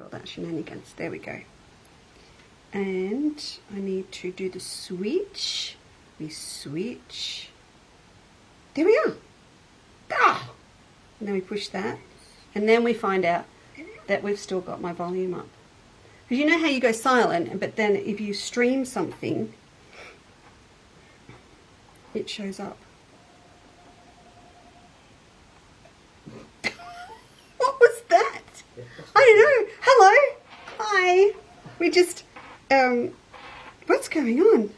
All that shenanigans. There we go. And I need to do the switch. We switch. There we are. Ah! And then we push that. And then we find out that we've still got my volume up. Because you know how you go silent, but then if you stream something, it shows up. What was that? I don't know. Hello. Hi. We just, what's going on?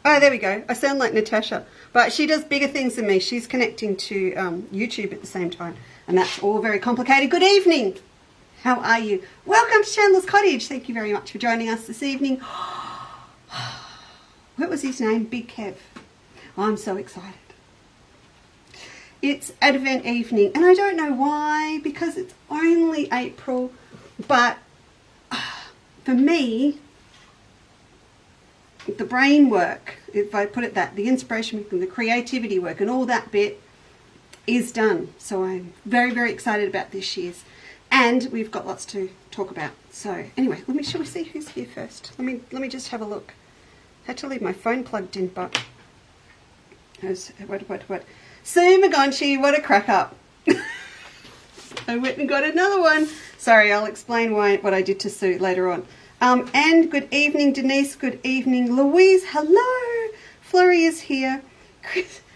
Oh, there we go. I sound like Natasha. But she does bigger things than me. She's connecting to YouTube at the same time. And that's all very complicated. Good evening. How are you? Welcome to Chandlers Cottage. Thank you very much for joining us this evening. What was his name? Big Kev. I'm so excited. It's Advent evening. And I don't know why, because it's only April. But for me, the brain work, if I put it that, the inspiration and the creativity work and all that bit is done. So I'm very, very excited about this year's. And we've got lots to talk about. So anyway, shall we see who's here first? Let me just have a look. Had to leave my phone plugged in, but what? Sue McGonchi, what a crack up. I went and got another one. Sorry, I'll explain what I did to Sue later on. And good evening, Denise. Good evening, Louise. Hello. Florrie is here.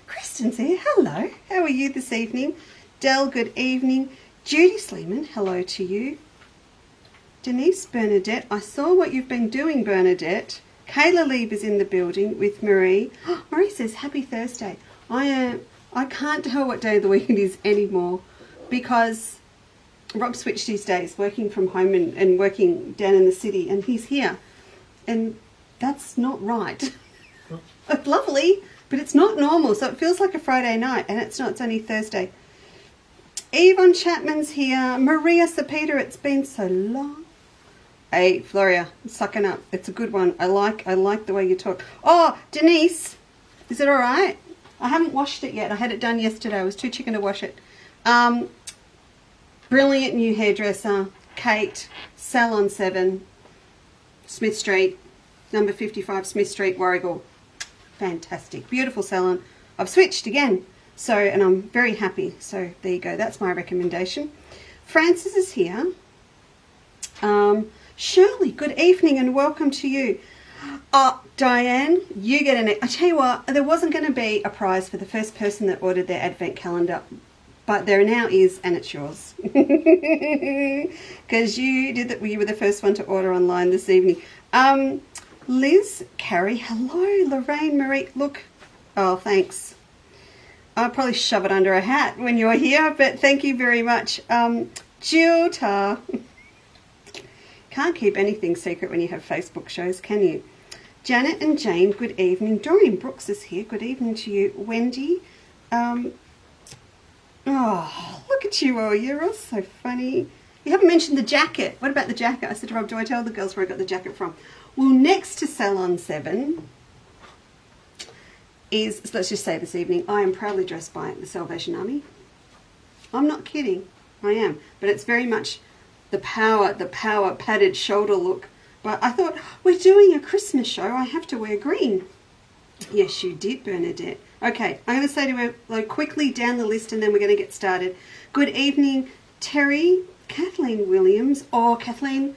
Kristen's here. Hello. How are you this evening? Dell, good evening. Judy Sleeman, hello to you. Denise Bernadette, I saw what you've been doing, Bernadette. Kayla Lieb is in the building with Marie. Oh, Marie says, happy Thursday. I can't tell what day of the week it is anymore because Rob switched his days, working from home and working down in the city, and he's here. And that's not right. It's lovely, but it's not normal. So it feels like a Friday night, and it's not. It's only Thursday. Yvonne Chapman's here. Maria Sapita, it's been so long. Hey, Floria, sucking up. It's a good one. I like the way you talk. Oh, Denise, is it all right? I haven't washed it yet. I had it done yesterday. I was too chicken to wash it. Brilliant new hairdresser, Kate, Salon 7, Smith Street, number 55 Smith Street, Warragul. Fantastic. Beautiful salon. I've switched again. So, and I'm very happy. So there you go. That's my recommendation. Frances is here. Shirley, good evening and welcome to you. Diane, you get I tell you what, there wasn't going to be a prize for the first person that ordered their advent calendar, but there now is, and it's yours. Because you were the first one to order online this evening. Liz, Carrie, hello, Lorraine, Marie, look. Oh, thanks. I'll probably shove it under a hat when you're here, but thank you very much. Jill Tar. Can't keep anything secret when you have Facebook shows, can you? Janet and Jane, good evening. Doreen Brooks is here. Good evening to you. Wendy. Oh, look at you all. You're all so funny. You haven't mentioned the jacket. What about the jacket? I said to Rob, do I tell the girls where I got the jacket from? Well, next to Salon 7... let's just say this evening, I am proudly dressed by the Salvation Army. I'm not kidding, I am. But it's very much the power padded shoulder look. But I thought, we're doing a Christmas show, I have to wear green. Yes, you did, Bernadette. Okay, I'm going to say to her like, quickly down the list and then we're going to get started. Good evening, Terry, Kathleen Williams, or Kathleen,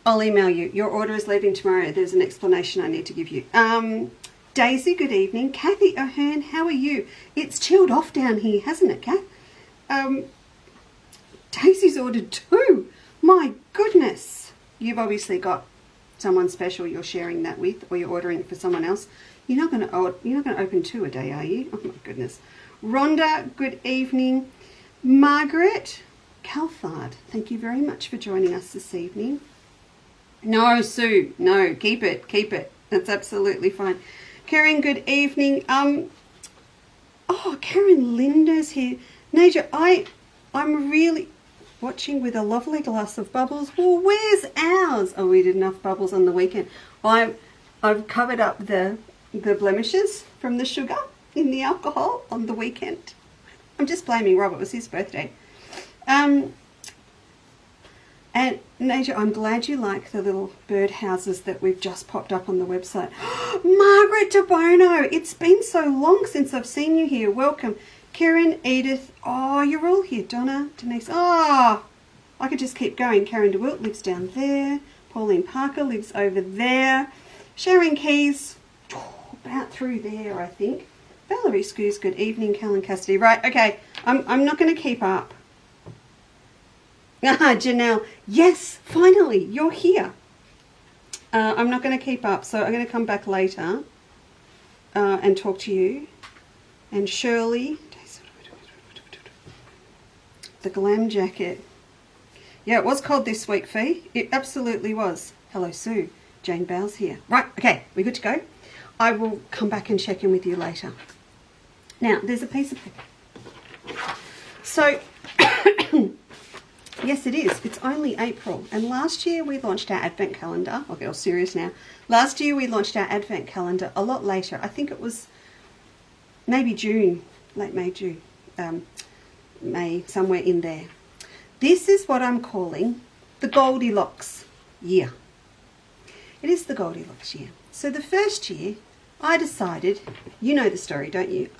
I'll email you. Your order is leaving tomorrow. There's an explanation I need to give you. Daisy, good evening. Kathy O'Hearn, how are you? It's chilled off down here, hasn't it, Kath? Daisy's ordered 2. My goodness. You've obviously got someone special you're sharing that with, or you're ordering for someone else. You're not going to open 2 a day, are you? Oh my goodness. Rhonda, good evening. Margaret Calthard, thank you very much for joining us this evening. No, Sue, no, keep it. That's absolutely fine. Karen, good evening. Oh, Karen Linda's here. Naja, I'm really watching with a lovely glass of bubbles. Well, where's ours? Oh, we did enough bubbles on the weekend. I've covered up the blemishes from the sugar in the alcohol on the weekend. I'm just blaming Rob. It was his birthday. And Nature, I'm glad you like the little bird houses that we've just popped up on the website. Margaret De Bono, it's been so long since I've seen you here. Welcome. Karen, Edith, oh, you're all here. Donna, Denise, oh, I could just keep going. Karen DeWilt lives down there. Pauline Parker lives over there. Sharon Keys, about through there, I think. Valerie Scoos, good evening. Callan Cassidy, right, okay, I'm not going to keep up. Janelle, yes, finally, you're here. I'm not going to keep up, so I'm going to come back later and talk to you. And Shirley, the glam jacket. Yeah, it was cold this week, Fee. It absolutely was. Hello, Sue. Jane Bowles here. Right, okay, we're good to go. I will come back and check in with you later. Now, there's a piece of paper. So, yes, it is. It's only April. And last year we launched our Advent Calendar. I'll get all serious now. Last year we launched our Advent Calendar a lot later. I think it was maybe June, late May, June, May, somewhere in there. This is what I'm calling the Goldilocks year. It is the Goldilocks year. So the first year I decided, you know the story, don't you?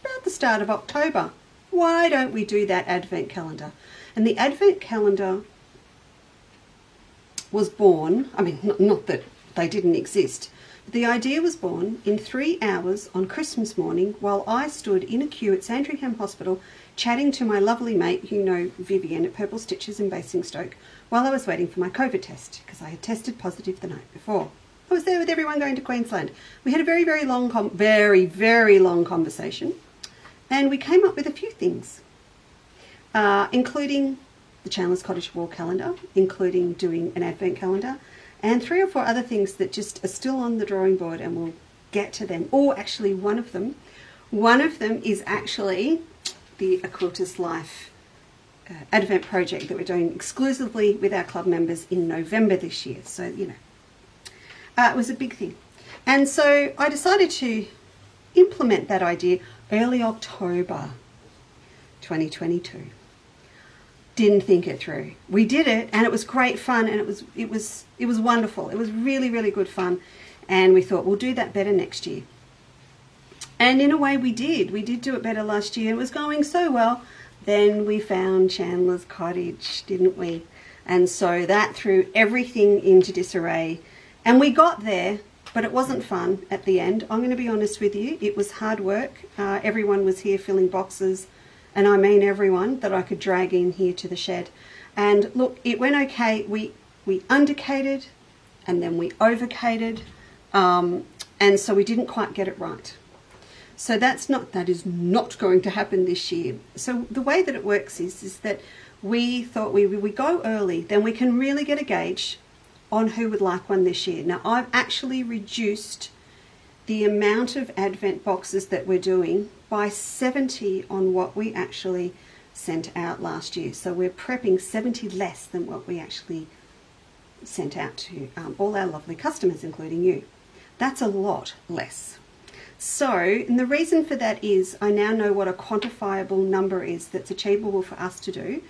About the start of October. Why don't we do that Advent Calendar? And the Advent Calendar was born, I mean, not that they didn't exist, but the idea was born in 3 hours on Christmas morning while I stood in a queue at Sandringham Hospital chatting to my lovely mate, you know, Vivian at Purple Stitches in Basingstoke, while I was waiting for my COVID test because I had tested positive the night before. I was there with everyone going to Queensland. We had a very, very long, very long conversation, and we came up with a few things. Including the Chandlers Cottage Wall Calendar, including doing an Advent Calendar, and 3 or 4 other things that just are still on the drawing board, and we'll get to them. Or actually one of them is actually the A Quilter's Life Advent project that we're doing exclusively with our club members in November this year. So, you know, it was a big thing. And so I decided to implement that idea early October 2022. Didn't think it through. We did it, and it was great fun, and it was wonderful. It was really, really good fun, and we thought we'll do that better next year. And in a way we did. We did do it better last year. It was going so well. Then we found Chandler's Cottage, didn't we? And so that threw everything into disarray. And we got there, but it wasn't fun at the end. I'm going to be honest with you. It was hard work. Everyone was here filling boxes, and I mean everyone that I could drag in here to the shed. And look, it went okay. We undercated, and then we overcated, and so we didn't quite get it right. So that is not going to happen this year. So the way that it works is that we thought we go early, then we can really get a gauge on who would like one this year. Now, I've actually reduced the amount of Advent boxes that we're doing by 70 on what we actually sent out last year. So we're prepping 70 less than what we actually sent out to all our lovely customers, including you. That's a lot less. So, and the reason for that is I now know what a quantifiable number is that's achievable for us to do,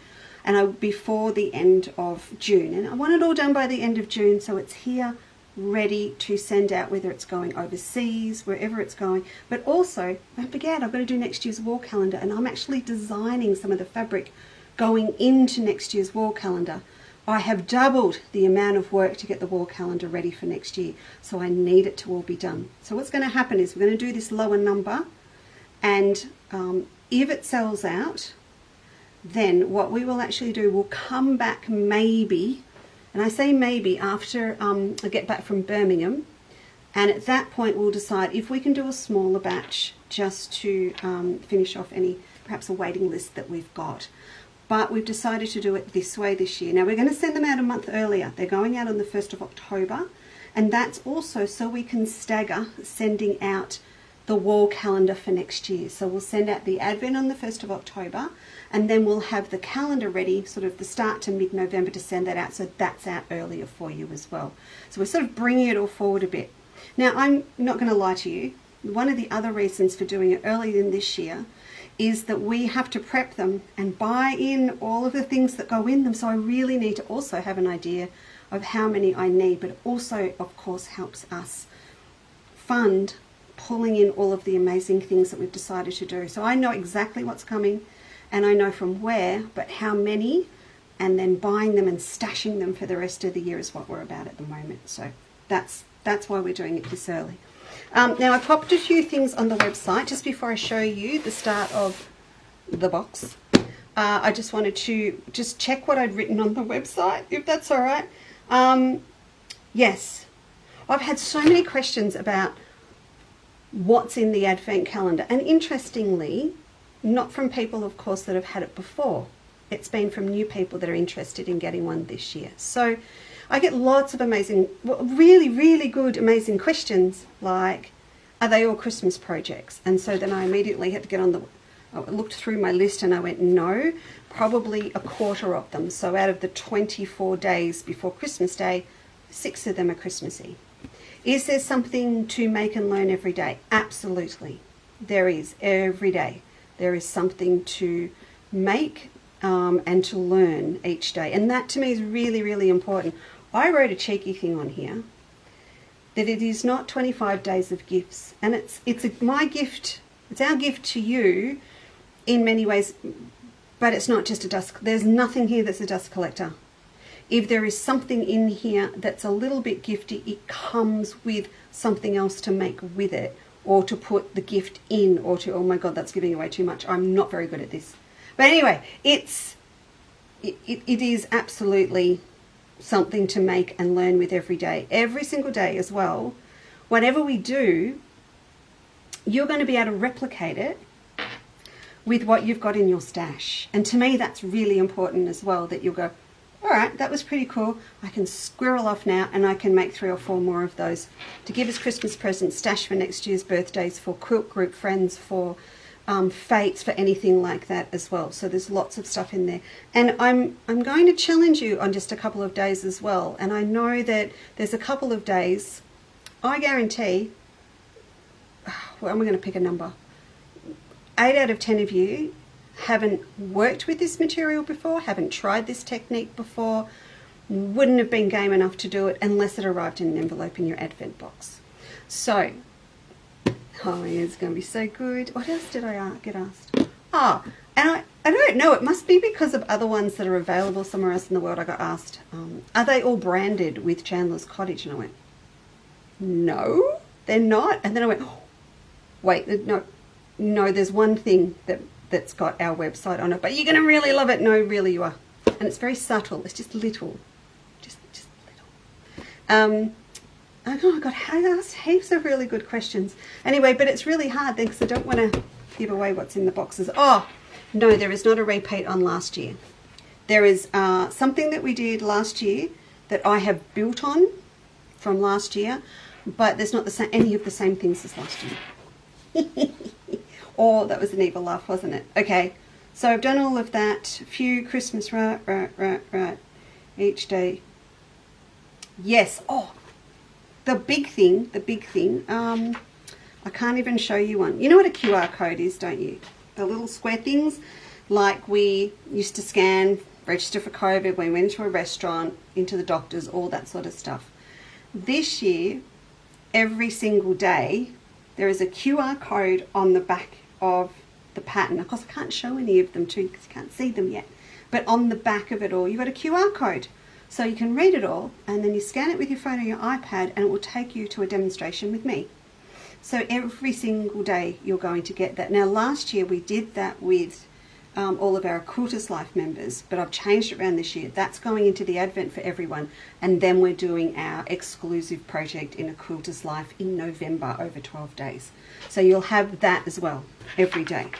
and before the end of June. And I want it all done by the end of June, so it's here ready to send out, whether it's going overseas, wherever it's going. But also, don't forget, I've got to do next year's wall calendar, and I'm actually designing some of the fabric going into next year's wall calendar. I have doubled the amount of work to get the wall calendar ready for next year, so I need it to all be done. So what's going to happen is we're going to do this lower number, and if it sells out, then what we will actually do, we'll come back maybe, and I say maybe after I get back from Birmingham, and at that point we'll decide if we can do a smaller batch just to finish off any, perhaps a waiting list that we've got. But we've decided to do it this way this year. Now we're going to send them out a month earlier. They're going out on the 1st of October, and that's also so we can stagger sending out the wall calendar for next year. So we'll send out the Advent on the 1st of October, and then we'll have the calendar ready sort of the start to mid-November to send that out, so that's out earlier for you as well. So we're sort of bringing it all forward a bit. Now I'm not going to lie to you, one of the other reasons for doing it earlier than this year is that we have to prep them and buy in all of the things that go in them. So I really need to also have an idea of how many I need, but it also, of course, helps us fund pulling in all of the amazing things that we've decided to do. So I know exactly what's coming and I know from where, but how many, and then buying them and stashing them for the rest of the year is what we're about at the moment. So that's why we're doing it this early. Now I popped a few things on the website just before I show you the start of the box. I just wanted to just check what I'd written on the website, if that's all right. Yes, I've had so many questions about what's in the Advent calendar, and interestingly, not from people, of course, that have had it before. It's been from new people that are interested in getting one this year. So I get lots of amazing, really, really good, amazing questions like, are they all Christmas projects? And so then I immediately had to get on I looked through my list and I went, no, probably a quarter of them. So out of the 24 days before Christmas Day, 6 of them are Christmassy. Is there something to make and learn every day? Absolutely. There is, every day. There is something to make and to learn each day. And that to me is really, really important. I wrote a cheeky thing on here that it is not 25 days of gifts. And my gift, it's our gift to you in many ways, but it's not just there's nothing here that's a dust collector. If there is something in here that's a little bit gifty, it comes with something else to make with it, or to put the gift in, or to, oh my God, that's giving away too much. I'm not very good at this. But anyway, it is absolutely something to make and learn with every day. Every single day as well. Whatever we do, you're going to be able to replicate it with what you've got in your stash. And to me, that's really important as well, that you'll go, all right, that was pretty cool. I can squirrel off now and I can make 3 or 4 more of those to give as Christmas presents, stash for next year's birthdays, for quilt group friends, for fates, for anything like that as well. So there's lots of stuff in there. And I'm going to challenge you on just a couple of days as well. And I know that there's a couple of days, I guarantee, well, I'm going to pick a number. 8 out of 10 of you haven't worked with this material before, haven't tried this technique before, wouldn't have been game enough to do it unless it arrived in an envelope in your Advent box. So, oh, it's going to be so good. What else did I get asked? Oh, and I don't know, it must be because of other ones that are available somewhere else in the world. I got asked, are they all branded with Chandlers Cottage? And I went, no, they're not. And then I went, oh, wait, no, there's one thing that's got our website on it, but you're going to really love it. No, really you are. And it's very subtle. It's just little. Just little. Oh my God, I asked heaps of really good questions. Anyway, but it's really hard then because I don't want to give away what's in the boxes. Oh, no, there is not a repeat on last year. There is something that we did last year that I have built on from last year, but there's not any of the same things as last year. Oh, that was an evil laugh, wasn't it? Okay, so I've done all of that. A few Christmas, right. Each day. Yes. Oh, the big thing. I can't even show you one. You know what a QR code is, don't you? The little square things like we used to scan, register for COVID, when we went to a restaurant, into the doctors, all that sort of stuff. This year, every single day, there is a QR code on the back of the pattern. Of course, I can't show any of them too because you can't see them yet. But on the back of it all, you've got a QR code. So you can read it all and then you scan it with your phone or your iPad and it will take you to a demonstration with me. So every single day you're going to get that. Now last year we did that with all of our Quilters Life members, but I've changed it around this year. That's going into the Advent for everyone, and then we're doing our exclusive project in a Quilters Life in November over 12 days. So you'll have that as well every day.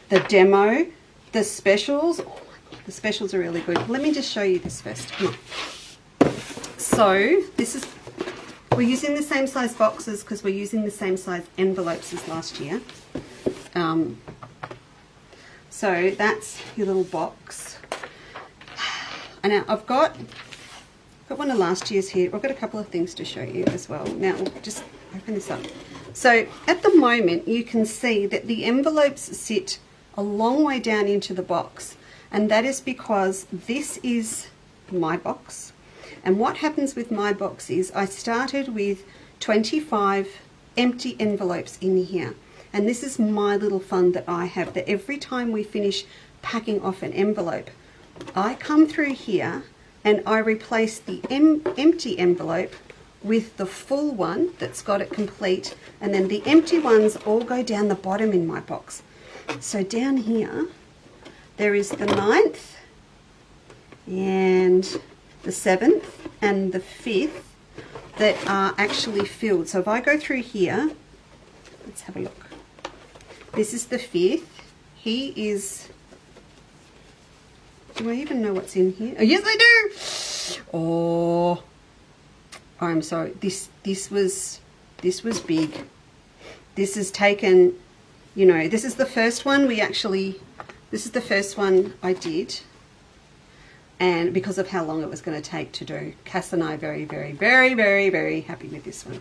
The demo, the specials, oh my God, the specials are really good. Let me just show you this first. Come on. So this is, we're using the same size boxes because we're using the same size envelopes as last year. So that's your little box. And now I've got one of last year's here. I've got a couple of things to show you as well. Now we'll just open this up. So at the moment you can see that the envelopes sit a long way down into the box, and that is because this is my box. And what happens with my box is I started with 25 empty envelopes in here, and this is my little fund that I have, that every time we finish packing off an envelope, I come through here and I replace the empty envelope with the full one that's got it complete, and then the empty ones all go down the bottom in my box. So down here there is the 9th and the 7th and the 5th that are actually filled. So if I go through here, let's have a look. This is the 5th. He is, do I even know what's in here? Oh, yes I do. Oh, I'm sorry. This was big. This is taken, you know, this is the first one this is the first one I did, and because of how long it was going to take to do. Cass and I are very, very, very, very, very happy with this one.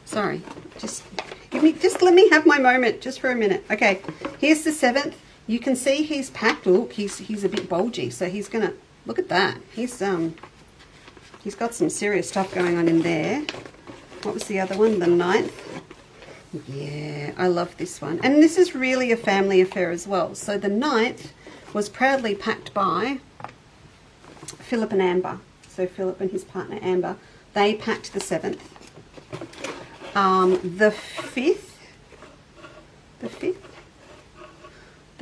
Sorry, just let me have my moment just for a minute. Okay, here's the 7th. You can see he's packed. Look, he's a bit bulgy, so he's gonna, look at that. He's got some serious stuff going on in there. What was the other one? The 9th. Yeah, I love this one. And this is really a family affair as well. So the 9th was proudly packed by Philip and Amber. So Philip and his partner Amber, they packed the 7th. The 5th. The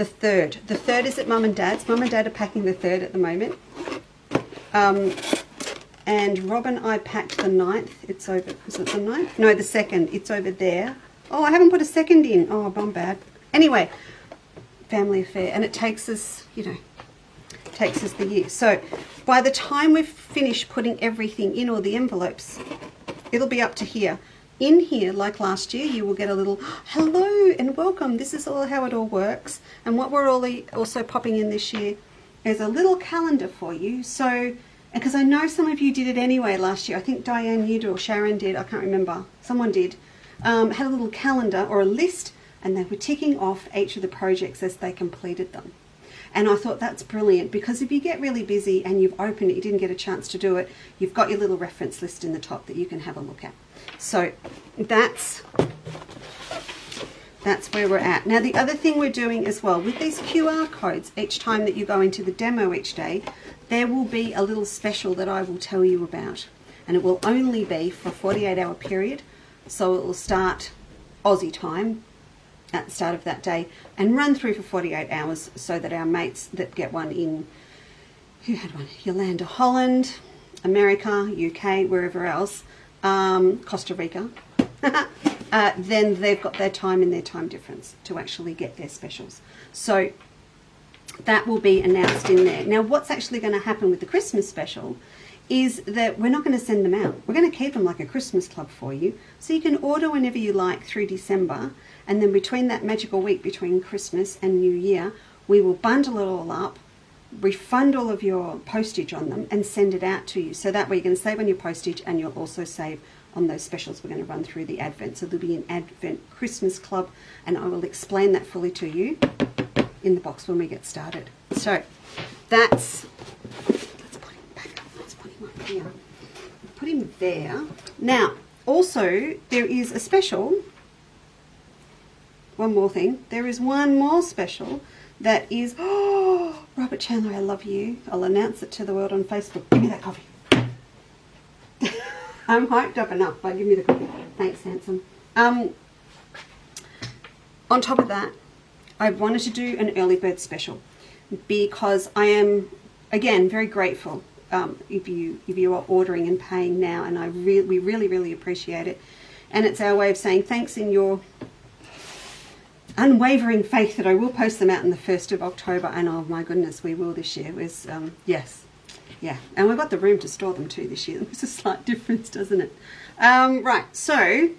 3rd. The 3rd is at Mum and Dad's. Mum and Dad are packing the 3rd at the moment. And Rob and I packed the 9th. It's over, is it the 9th? No, the 2nd. It's over there. Oh, I haven't put a 2nd in. Oh, I'm bad. Anyway, family affair. And it takes us, you know, takes us the year. So by the time we've finished putting everything in, all the envelopes, it'll be up to here. In here, like last year, you will get a little hello and welcome. This is all how it all works. And what we're also popping in this year is a little calendar for you. So, because I know some of you did it anyway last year. I think Diane, you did, or Sharon did. I can't remember. Someone did. Had a little calendar or a list, and they were ticking off each of the projects as they completed them. And I thought that's brilliant, because if you get really busy and you've opened it, you didn't get a chance to do it, you've got your little reference list in the top that you can have a look at. So that's where we're at. Now the other thing we're doing as well, with these QR codes, each time that you go into the demo each day, there will be a little special that I will tell you about. And it will only be for a 48-hour period. So it will start Aussie time at the start of that day and run through for 48 hours, so that our mates that get one in, who had one? Yolanda, Holland, America, UK, wherever else, Costa Rica, then they've got their time and their time difference to actually get their specials. So that will be announced in there. Now what's actually going to happen with the Christmas special is that we're not going to send them out. We're going to keep them like a Christmas club for you. So you can order whenever you like through December, and then between that magical week between Christmas and New Year, we will bundle it all up, refund all of your postage on them, and send it out to you. So that way you can save on your postage, and you'll also save on those specials we're going to run through the Advent. So there'll be an Advent Christmas club, and I will explain that fully to you in the box when we get started. So that's, let's put him back up. Let's put him up here. Put him there. Now, also, there is a special. One more thing. There is one more special that is, oh, Robert Chandler, I love you. I'll announce it to the world on Facebook. Give me that coffee. I'm hyped up enough, but give me the coffee. Thanks, handsome. On top of that, I wanted to do an early bird special, because I am, again, very grateful if you are ordering and paying now, and we really appreciate it. And it's our way of saying thanks in your unwavering faith that I will post them out on the 1st of October, and oh my goodness, we will this year. It was, yes, yeah, and we've got the room to store them too this year. There's a slight difference, doesn't it? Right, so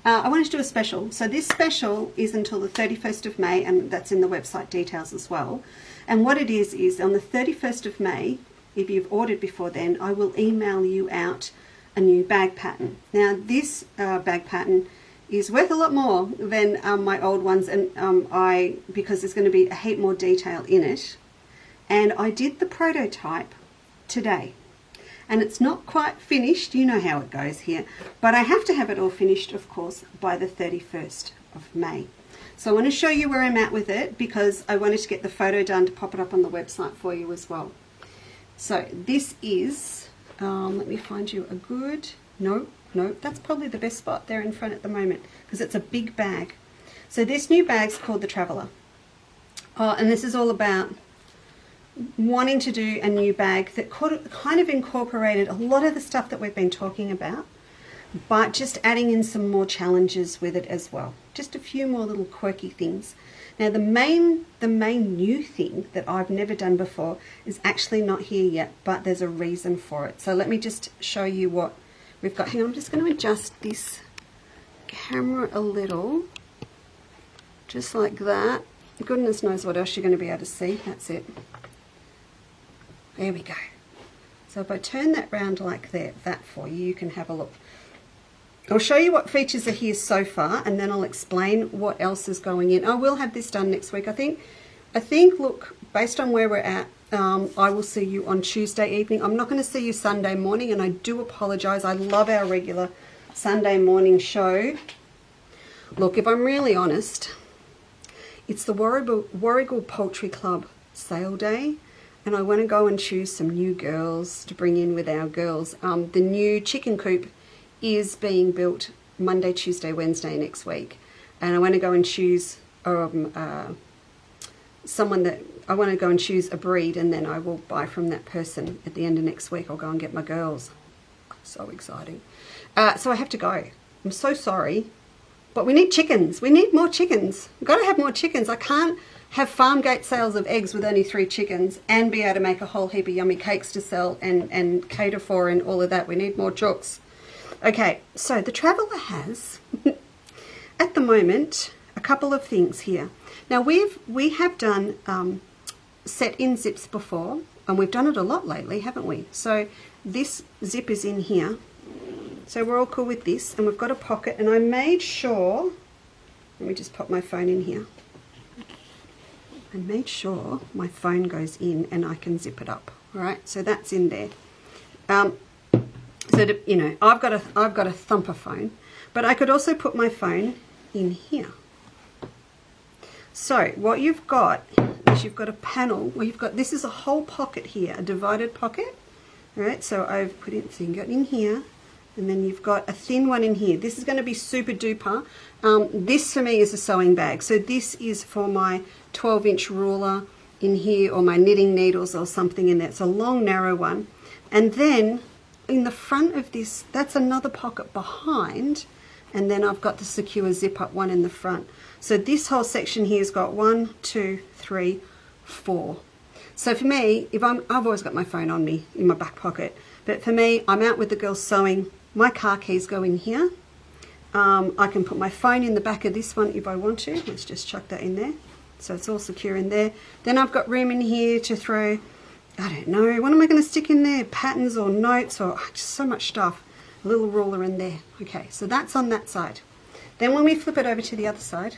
I wanted to do a special. So this special is until the 31st of May, and that's in the website details as well. And what it is on the 31st of May, if you've ordered before then, I will email you out a new bag pattern. Now this bag pattern is worth a lot more than my old ones, and because there's going to be a heap more detail in it. And I did the prototype today, and it's not quite finished. You know how it goes here, but I have to have it all finished, of course, by the 31st of May. So I want to show you where I'm at with it, because I wanted to get the photo done to pop it up on the website for you as well. So this is, let me find you a good, no, that's probably the best spot there in front at the moment, because it's a big bag. So this new bag's called the Traveller. And this is all about wanting to do a new bag that kind of incorporated a lot of the stuff that we've been talking about, but just adding in some more challenges with it as well. Just a few more little quirky things. Now the main new thing that I've never done before is actually not here yet, but there's a reason for it. So let me just show you what we've got. Hang on, I'm just going to adjust this camera a little, just like that. Goodness knows what else you're going to be able to see. That's it. There we go. So if I turn that round like that for you, you can have a look. I'll show you what features are here so far, and then I'll explain what else is going in. I will have this done next week. I think, look, based on where we're at, I will see you on Tuesday evening. I'm not going to see you Sunday morning, and I do apologise. I love our regular Sunday morning show. Look, if I'm really honest, it's the Warragul Poultry Club sale day, and I want to go and choose some new girls to bring in with our girls. The new chicken coop is being built Monday, Tuesday, Wednesday next week, and I want to go and choose someone that I want to go and choose a breed, and then I will buy from that person at the end of next week. I'll go and get my girls. So exciting. So I have to go. I'm so sorry, but we need chickens. We need more chickens. We've got to have more chickens. I can't have farm gate sales of eggs with only 3 chickens and be able to make a whole heap of yummy cakes to sell and cater for and all of that. We need more chooks. Okay, so the Traveller has, at the moment, a couple of things here. Now we have done set in zips before, and we've done it a lot lately, haven't we? So this zip is in here. So we're all cool with this, and we've got a pocket, and I made sure, let me just pop my phone in here. I made sure my phone goes in and I can zip it up. All right, so that's in there. So to, you know, I've got a thumper phone, but I could also put my phone in here. So what you've got is you've got a panel where you've got, this is a whole pocket here, a divided pocket. All right, so I've put it, so you can get in here, and then you've got a thin one in here. This is going to be super duper. This for me is a sewing bag. So this is for my 12-inch ruler in here, or my knitting needles or something in there. It's a long, narrow one. And then in the front of this, that's another pocket behind, and then I've got the secure zip up one in the front. So this whole section here has got 1, 2, 3, 4. So for me, I've always got my phone on me in my back pocket, but for me, I'm out with the girls sewing. My car keys go in here. I can put my phone in the back of this one if I want to. Let's just chuck that in there. So it's all secure in there. Then I've got room in here to throw, I don't know, what am I going to stick in there? Patterns or notes or just so much stuff. A little ruler in there. Okay, so that's on that side. Then when we flip it over to the other side,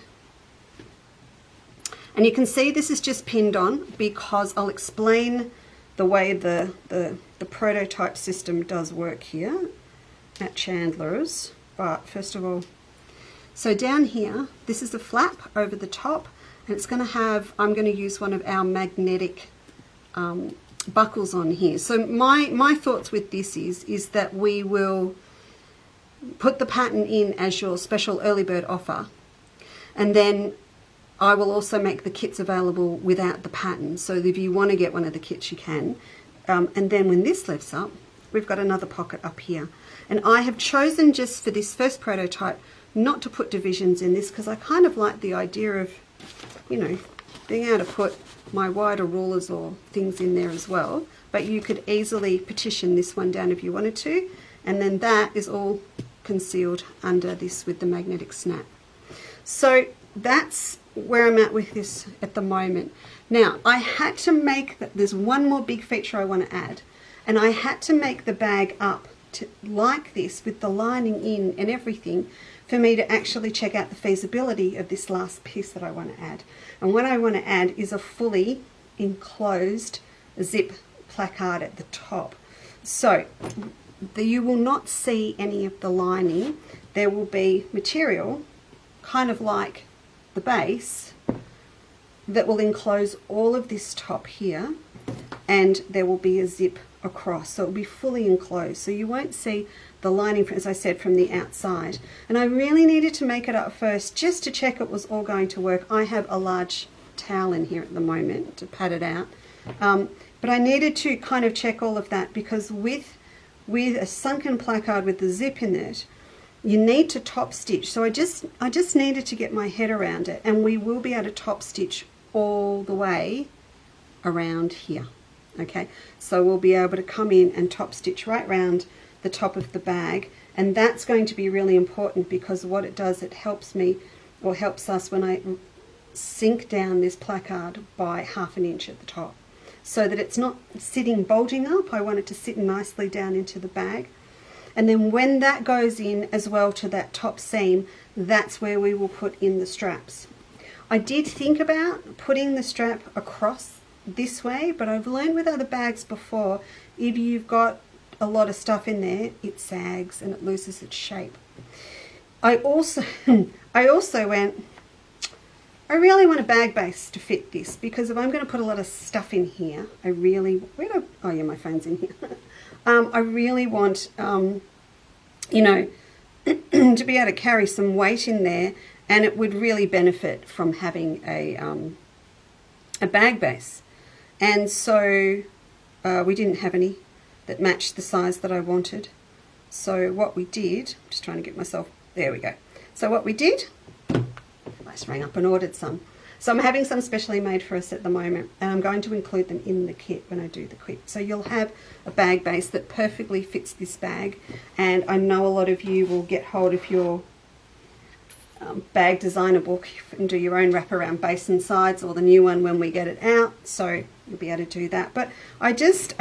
and you can see this is just pinned on because I'll explain the way the prototype system does work here at Chandlers. But first of all, so down here, this is a flap over the top, and it's going to have, I'm going to use one of our magnetic buckles on here. So my thoughts with this is that we will put the pattern in as your special early bird offer, and then I will also make the kits available without the pattern, so if you want to get one of the kits you can. And then when this lifts up, we've got another pocket up here, and I have chosen just for this first prototype not to put divisions in this because I kind of like the idea of, you know, being able to put my wider rulers or things in there as well. But you could easily partition this one down if you wanted to, and then that is all concealed under this with the magnetic snap. So that's where I'm at with this at the moment. Now I had to make there's one more big feature I want to add, and I had to make the bag up to like this with the lining in and everything for me to actually check out the feasibility of this last piece that I want to add. And what I want to add is a fully enclosed zip placard at the top. So you will not see any of the lining. There will be material, kind of like the base, that will enclose all of this top here, and there will be a zip across, so it will be fully enclosed, so you won't see the lining, as I said, from the outside. And I really needed to make it up first just to check it was all going to work. I have a large towel in here at the moment to pat it out, but I needed to kind of check all of that, because with a sunken placard with the zip in it, you need to top stitch. So I just needed to get my head around it, and we will be able to top stitch all the way around here. Okay, so we'll be able to come in and top stitch right round the top of the bag, and that's going to be really important, because what it does, it helps me, or helps us, when I sink down this placard by 1/2 inch at the top, so that it's not sitting bulging up. I want it to sit nicely down into the bag. And then when that goes in as well to that top seam, that's where we will put in the straps. I did think about putting the strap across this way, but I've learned with other bags before, if you've got a lot of stuff in there, it sags and it loses its shape. I also went, I really want a bag base to fit this, because if I'm going to put a lot of stuff in here, I really, oh yeah, my phone's in here. I really want, you know, to be able to carry some weight in there, and it would really benefit from having a bag base. And so we didn't have any that matched the size that I wanted. So what we did, just trying to get myself, there we go. So what we did, I just rang up and ordered some. So I'm having some specially made for us at the moment, and I'm going to include them in the kit when I do the kit. So you'll have a bag base that perfectly fits this bag, and I know a lot of you will get hold of your bag designer book and do your own wraparound base and sides, or the new one when we get it out, so you'll be able to do that. But I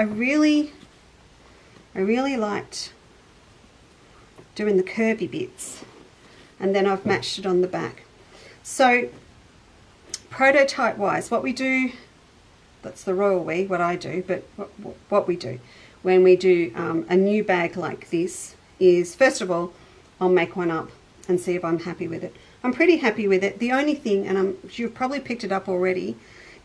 really liked doing the curvy bits, and then I've matched it on the back. So prototype wise, what we do, that's the royal we, what I do, but what we do when we do a new bag like this is, first of all, I'll make one up and see if I'm happy with it. I'm pretty happy with it. The only thing, and you've probably picked it up already,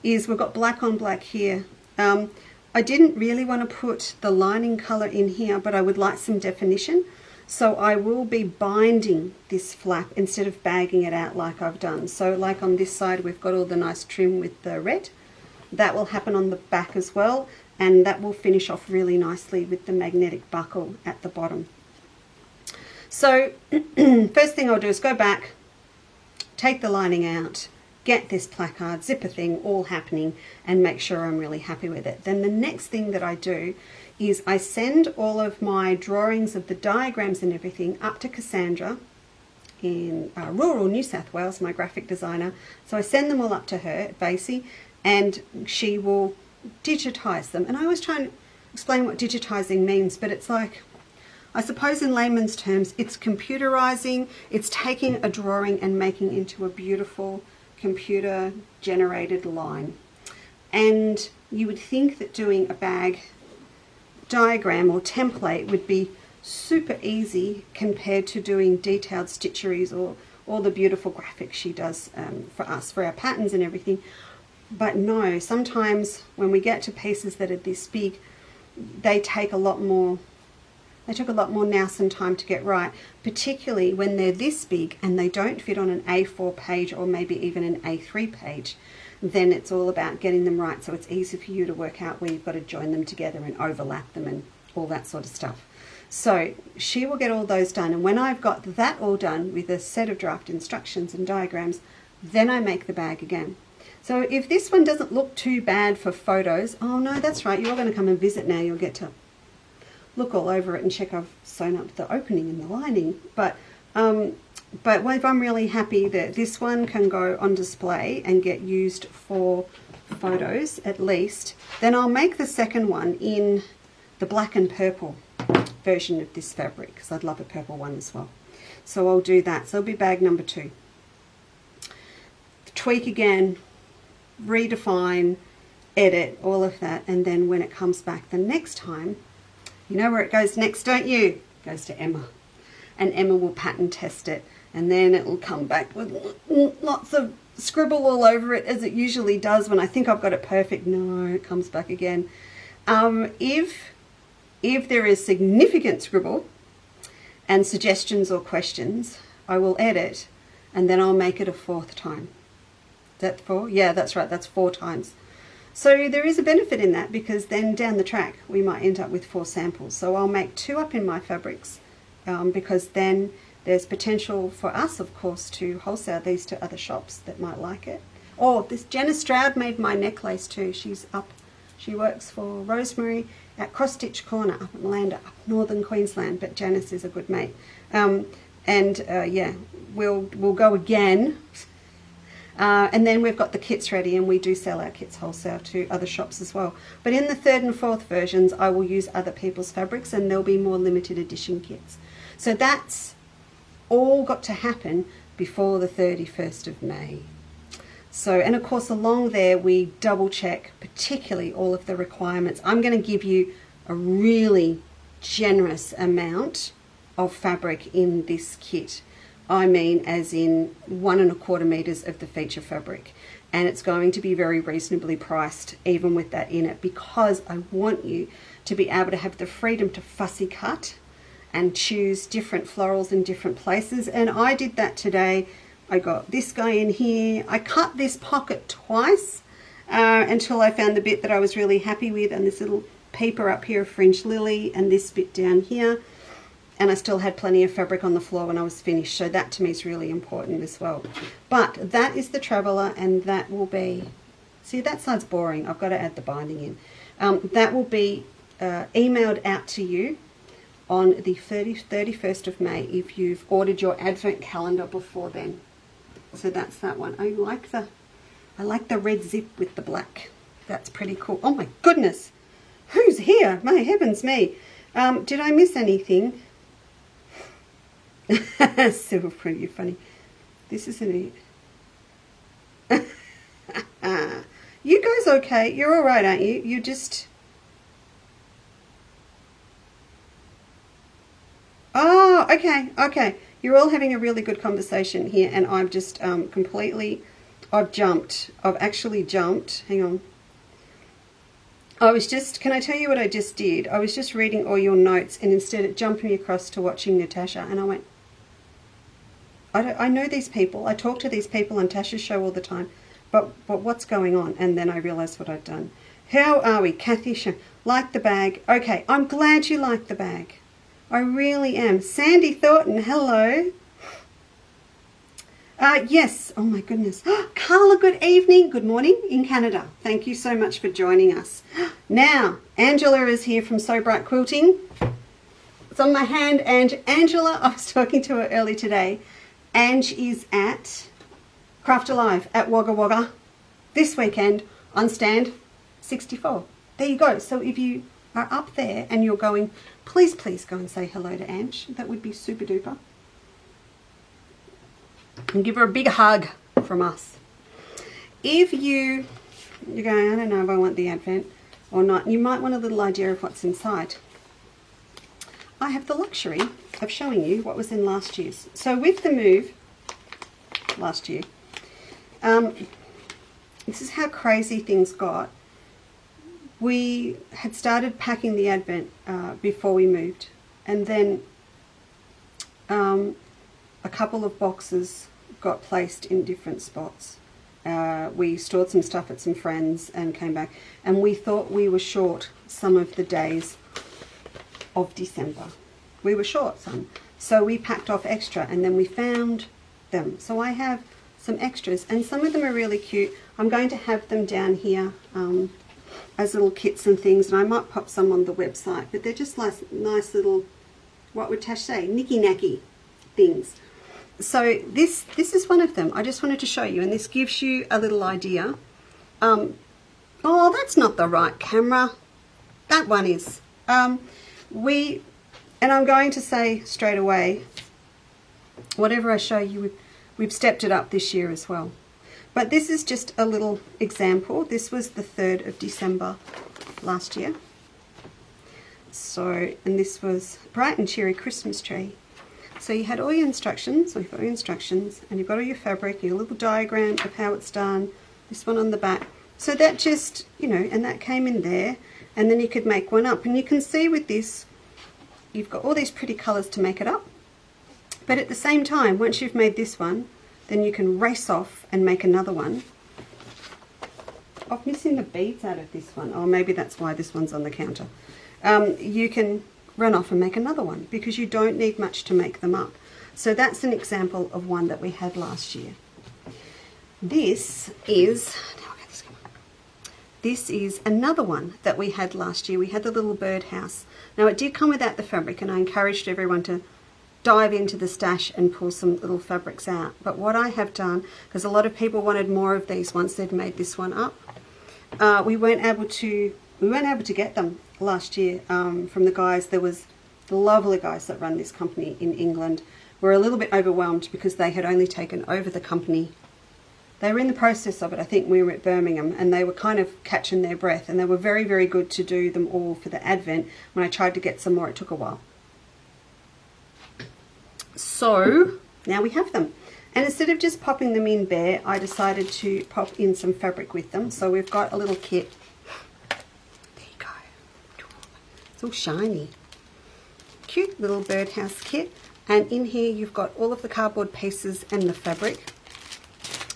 is we've got black on black here. I didn't really want to put the lining color in here, but I would like some definition. So I will be binding this flap instead of bagging it out like I've done. So like on this side, we've got all the nice trim with the red. That will happen on the back as well, and that will finish off really nicely with the magnetic buckle at the bottom. So first thing I'll do is go back, take the lining out, get this placard, zipper thing all happening, and make sure I'm really happy with it. Then the next thing that I do is I send all of my drawings of the diagrams and everything up to Cassandra in rural New South Wales, my graphic designer. So I send them all up to her at Basey, and she will digitize them. And I always try and explain what digitizing means, but it's like, I suppose in layman's terms, it's computerizing, it's taking a drawing and making it into a beautiful computer generated line. And you would think that doing a bag diagram or template would be super easy compared to doing detailed stitcheries or all the beautiful graphics she does for us, for our patterns and everything. But no, sometimes when we get to pieces that are this big, they take a lot more. They took a lot more nous and time to get right, particularly when they're this big and they don't fit on an A4 page or maybe even an A3 page. Then it's all about getting them right, so it's easy for you to work out where you've got to join them together and overlap them and all that sort of stuff. So she will get all those done, and when I've got that all done with a set of draft instructions and diagrams, then I make the bag again. So if this one doesn't look too bad for photos, oh no, that's right, you're going to come and visit now, you'll get to look all over it and check I've sewn up the opening in the lining. But if I'm really happy that this one can go on display and get used for photos at least, then I'll make the second one in the black and purple version of this fabric, because I'd love a purple one as well. So I'll do that. So it'll be bag number 2. Tweak again, redefine, edit, all of that. And then when it comes back the next time, you know where it goes next, don't you? It goes to Emma. And Emma will pattern test it. And then it will come back with lots of scribble all over it, as it usually does when I think I've got it perfect. No, it comes back again. If there is significant scribble and suggestions or questions, I will edit, and then I'll make it a 4th time. Is that 4? Yeah, that's right, that's 4 times. So there is a benefit in that, because then down the track we might end up with 4 samples. So I'll make 2 up in my fabrics, because then there's potential for us, of course, to wholesale these to other shops that might like it. Oh, this Jenna Stroud made my necklace too. She's up. She works for Rosemary at Cross Stitch Corner up at Malanda, up northern Queensland. But Janice is a good mate. Yeah, we'll go again. And then we've got the kits ready, and we do sell our kits wholesale to other shops as well. But in the 3rd and 4th versions, I will use other people's fabrics, and there'll be more limited edition kits. So that's all got to happen before the 31st of May. So, and of course along there we double check particularly all of the requirements. I'm going to give you a really generous amount of fabric in this kit. I mean as in 1¼ meters of the feature fabric, and it's going to be very reasonably priced even with that in it, because I want you to be able to have the freedom to fussy cut and choose different florals in different places. And I did that today. I got this guy in here. I cut this pocket twice until I found the bit that I was really happy with, and this little paper up here of fringed lily, and this bit down here. And I still had plenty of fabric on the floor when I was finished. So that to me is really important as well. But that is the Traveller, and that will be, see, that side's boring. I've got to add the binding in. That will be emailed out to you on the 31st of May if you've ordered your advent calendar before then. So that's that one. I like the red zip with the black. That's pretty cool. Oh my goodness, who's here? My heavens me. Did I miss anything? So pretty funny. This isn't it. You guys okay? You're all right, aren't you? You just... Oh, okay. You're all having a really good conversation here, and I've just I've jumped. I've actually jumped. Hang on. Can I tell you what I just did? I was just reading all your notes, and instead it jumped me across to watching Natasha, and I went, I know these people. I talk to these people on Tasha's show all the time, but what's going on? And then I realised what I'd done. How are we? Kathy, like the bag. Okay, I'm glad you like the bag. I really am. Sandy Thornton, hello. Yes, oh my goodness. Carla, good evening. Good morning in Canada. Thank you so much for joining us. Now, Angela is here from So Bright Quilting. It's on my hand, and Angela, I was talking to her early today. Ange is at Craft Alive at Wagga Wagga this weekend on stand 64. There you go. So if you are up there and you're going, please go and say hello to Ange. That would be super duper. And give her a big hug from us. If you're going, I don't know if I want the Advent or not, you might want a little idea of what's inside. I have the luxury of showing you what was in last year's. So with the move last year, this is how crazy things got. We had started packing the Advent before we moved, and then a couple of boxes got placed in different spots. We stored some stuff at some friends and came back, and we thought we were short some of the days of December. We were short some, so we packed off extra, and then we found them. So I have some extras, and some of them are really cute. I'm going to have them down here as little kits and things, and I might pop some on the website, but they're just nice little, what would Tash say, nicky-nacky things. So this is one of them. I just wanted to show you, and this gives you a little idea. Oh, that's not the right camera. That one is. And I'm going to say straight away, whatever I show you, we've stepped it up this year as well. But this is just a little example. This was the 3rd of December last year. So, and this was bright and cheery Christmas tree. So you had all your instructions, so you've got your instructions, and you've got all your fabric, your little diagram of how it's done, this one on the back. So that just, you know, and that came in there, and then you could make one up. And you can see with this, you've got all these pretty colours to make it up. But at the same time, once you've made this one, then you can race off and make another one. I'm missing the beads out of this one. Oh, maybe that's why this one's on the counter. You can run off and make another one because you don't need much to make them up. So that's an example of one that we had last year. This is another one that we had last year. We had the little birdhouse. Now it did come without the fabric, and I encouraged everyone to dive into the stash and pull some little fabrics out. But what I have done, because a lot of people wanted more of these once they've made this one up, we weren't able to get them last year from the guys. There was the lovely guys that run this company in England were a little bit overwhelmed because they had only taken over the company. They were in the process of it. I think we were at Birmingham, and they were kind of catching their breath, and they were very, very good to do them all for the Advent. When I tried to get some more, it took a while. So now we have them. And instead of just popping them in bare, I decided to pop in some fabric with them. So we've got a little kit. There you go. It's all shiny. Cute little birdhouse kit. And in here you've got all of the cardboard pieces and the fabric.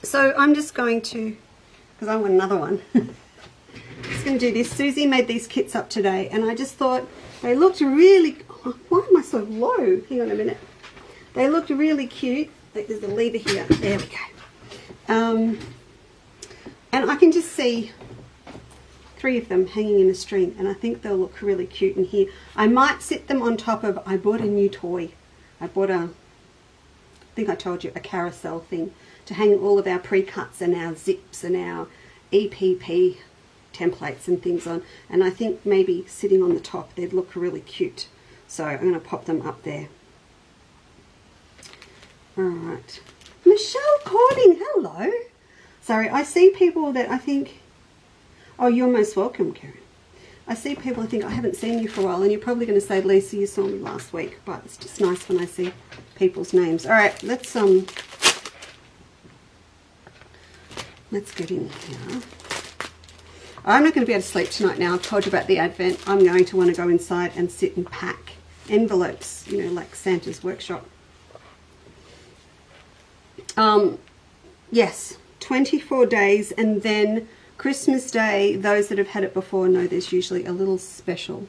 So I'm just going to, because I want another one, just going to do this. Susie made these kits up today, and I just thought they looked really, oh, why am I so low? Hang on a minute. They looked really cute. There's a lever here. There we go. And I can just see 3 of them hanging in a string, and I think they'll look really cute in here. I might sit them on top of, I bought a new toy. I bought I think I told you, a carousel thing to hang all of our pre-cuts and our zips and our EPP templates and things on. And I think maybe sitting on the top, they'd look really cute. So I'm going to pop them up there. All right. Michelle Corning, hello. Sorry, I see people that I think, oh, you're most welcome, Karen. I see people I think I haven't seen you for a while, and you're probably going to say, Leesa, you saw me last week, but it's just nice when I see people's names. All right, let's get in here. I'm not going to be able to sleep tonight now. I've told you about the Advent. I'm going to want to go inside and sit and pack envelopes, you know, like Santa's workshop. Yes, 24 days, and then Christmas Day, those that have had it before know there's usually a little special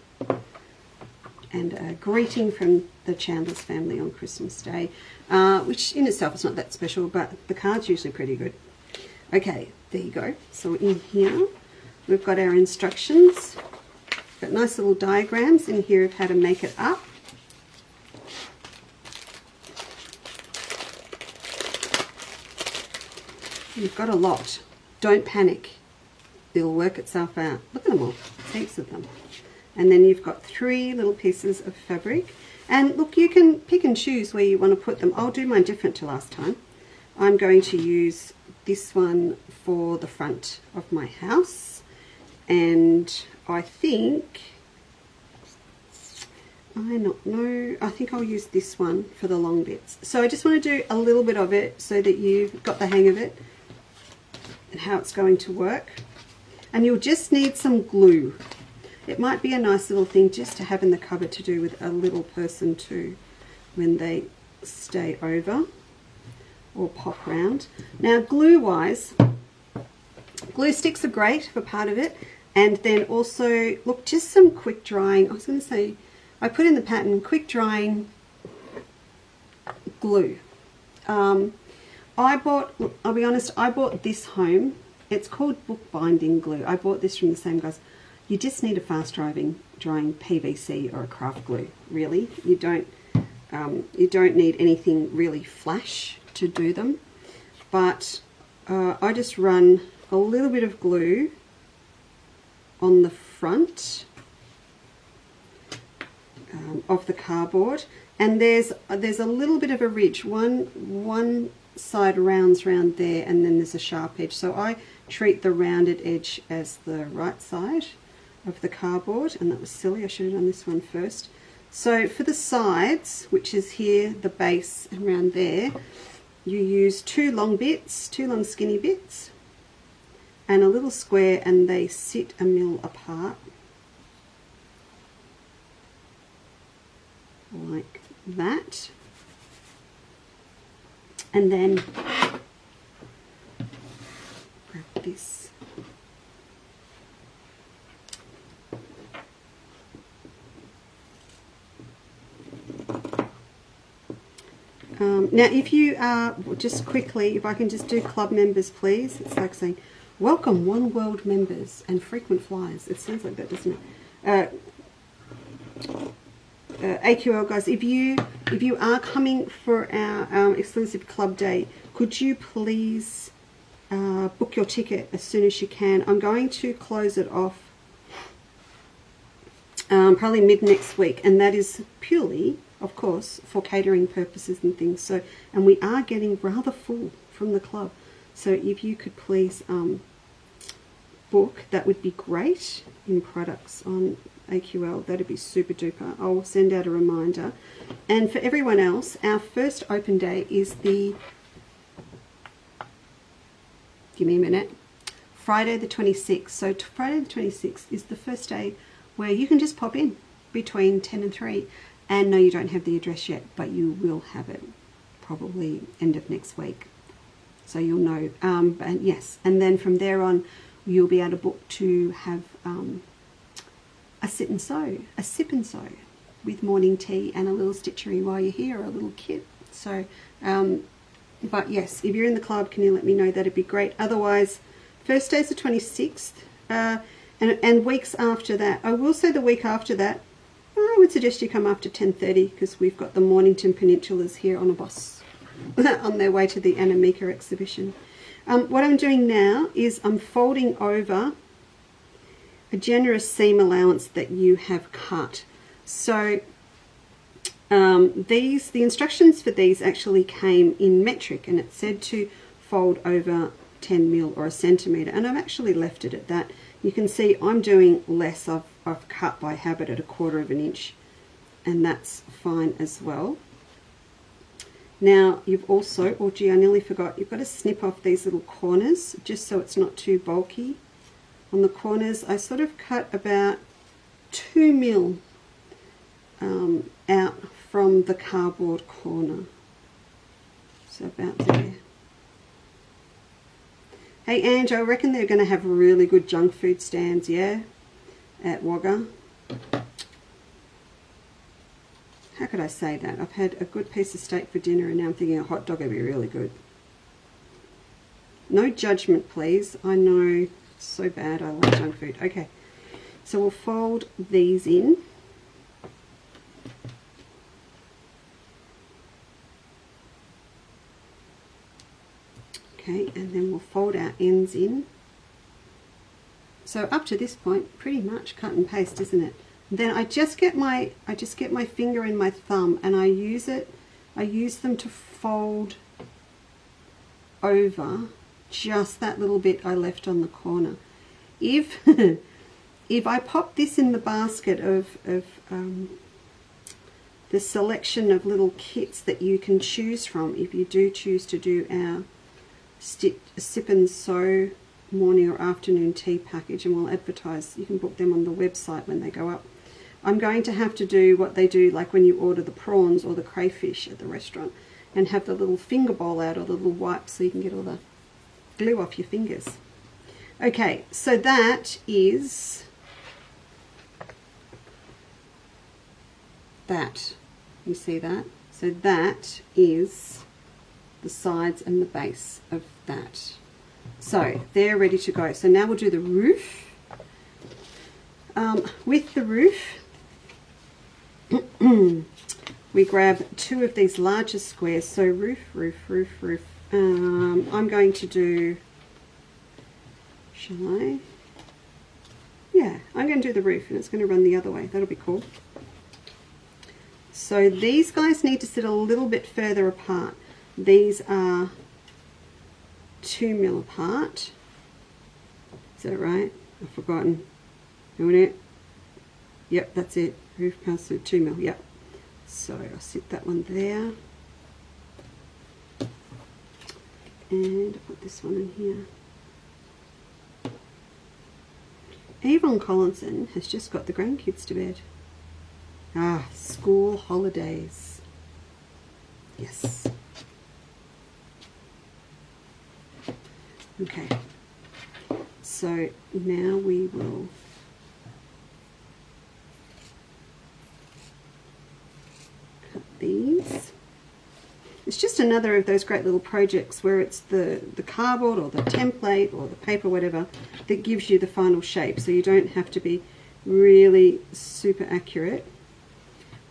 and a greeting from the Chandlers family on Christmas Day, which in itself is not that special, but the card's usually pretty good. Okay, there you go. So in here, we've got our instructions. Got nice little diagrams in here of how to make it up. You've got a lot. Don't panic. It'll work itself out. Look at them all. Heaps of them. And then you've got 3 little pieces of fabric. And look, you can pick and choose where you want to put them. I'll do mine different to last time. I'm going to use this one for the front of my house. And I think, I think I'll use this one for the long bits. So I just want to do a little bit of it so that you've got the hang of it and how it's going to work. And you'll just need some glue. It might be a nice little thing just to have in the cupboard to do with a little person too when they stay over or pop round. Now glue wise, glue sticks are great for part of it, and then also look, just some quick drying, I was going to say, I put in the pattern quick drying glue. I'll be honest, I bought this home. It's called bookbinding glue. I bought this from the same guys. You just need a fast drying PVC or a craft glue, really. You don't need anything really flash to do them. But I just run a little bit of glue on the front of the cardboard, And there's a little bit of a ridge. One side rounds round there, and then there's a sharp edge. So I treat the rounded edge as the right side of the cardboard, and that was silly. I should have done this one first. So for the sides, which is here, the base and around there, you use two long skinny bits, and a little square, and they sit 1 mil apart, like that. And then grab this. Now, if you are, just quickly, if I can just do club members, please. It's like saying, welcome One World members and frequent flyers. It sounds like that, doesn't it? AQL guys, if you are coming for our exclusive club day, could you please book your ticket as soon as you can? I'm going to close it off probably mid next week, and that is purely, of course, for catering purposes and things. So, and we are getting rather full from the club, so if you could please book, that would be great, in products on AQL. That'd be super duper. I'll send out a reminder. And for everyone else, our first open day is the, give me a minute, Friday the 26th. So Friday the 26th is the first day where you can just pop in between 10 and 3. And no, you don't have the address yet, but you will have it probably end of next week, so you'll know. And yes, and then from there on, you'll be able to book to have a sip and sew with morning tea and a little stitchery while you're here, or a little kit. So, but yes, if you're in the club, can you let me know? That'd be great. Otherwise, first day's the 26th, and weeks after that. I will say the week after that, I would suggest you come after 10:30, because we've got the Mornington Peninsulas here on a bus on their way to the Anamika exhibition. What I'm doing now is I'm folding over a generous seam allowance that you have cut. So the instructions for these actually came in metric, and it said to fold over 10 mil or a centimetre, and I've actually left it at that. You can see I'm doing less. I've cut by habit at 1/4 of an inch, and that's fine as well. Now you've also, oh gee, I nearly forgot, you've got to snip off these little corners just so it's not too bulky. On the corners, I sort of cut about 2 mil out from the cardboard corner, so about there. Hey Ange, I reckon they're going to have really good junk food stands, yeah, at Wagga. How could I say that? I've had a good piece of steak for dinner, and now I'm thinking a hot dog would be really good. No judgment, please. I know, so bad. I love junk food. Okay, so we'll fold these in. Okay, and then we'll fold our ends in. So up to this point, pretty much cut and paste, isn't it? Then I just get my finger and my thumb, and I use them to fold over just that little bit I left on the corner. If if I pop this in the basket of the selection of little kits that you can choose from, if you do choose to do our sip and sew morning or afternoon tea package, and we'll advertise, you can book them on the website when they go up. I'm going to have to do what they do, like when you order the prawns or the crayfish at the restaurant, and have the little finger bowl out, or the little wipe, so you can get all the glue off your fingers. Okay, so that is that. You see that? So that is the sides and the base of that. So they're ready to go. So now we'll do the roof. With the roof, we grab 2 of these larger squares. So roof. I'm going to do, shall I? Yeah, I'm going to do the roof, and it's going to run the other way. That'll be cool. So these guys need to sit a little bit further apart. These are 2 mil apart. Is that right? I've forgotten. Doing it? Yep, that's it. Roof pass 2 mil. Yep. So I'll sit that one there. And I'll put this one in here. Yvonne Collinson has just got the grandkids to bed. Ah, school holidays. Yes. Okay. So now we will cut these. It's just another of those great little projects where it's the cardboard or the template or the paper, whatever, that gives you the final shape. So you don't have to be really super accurate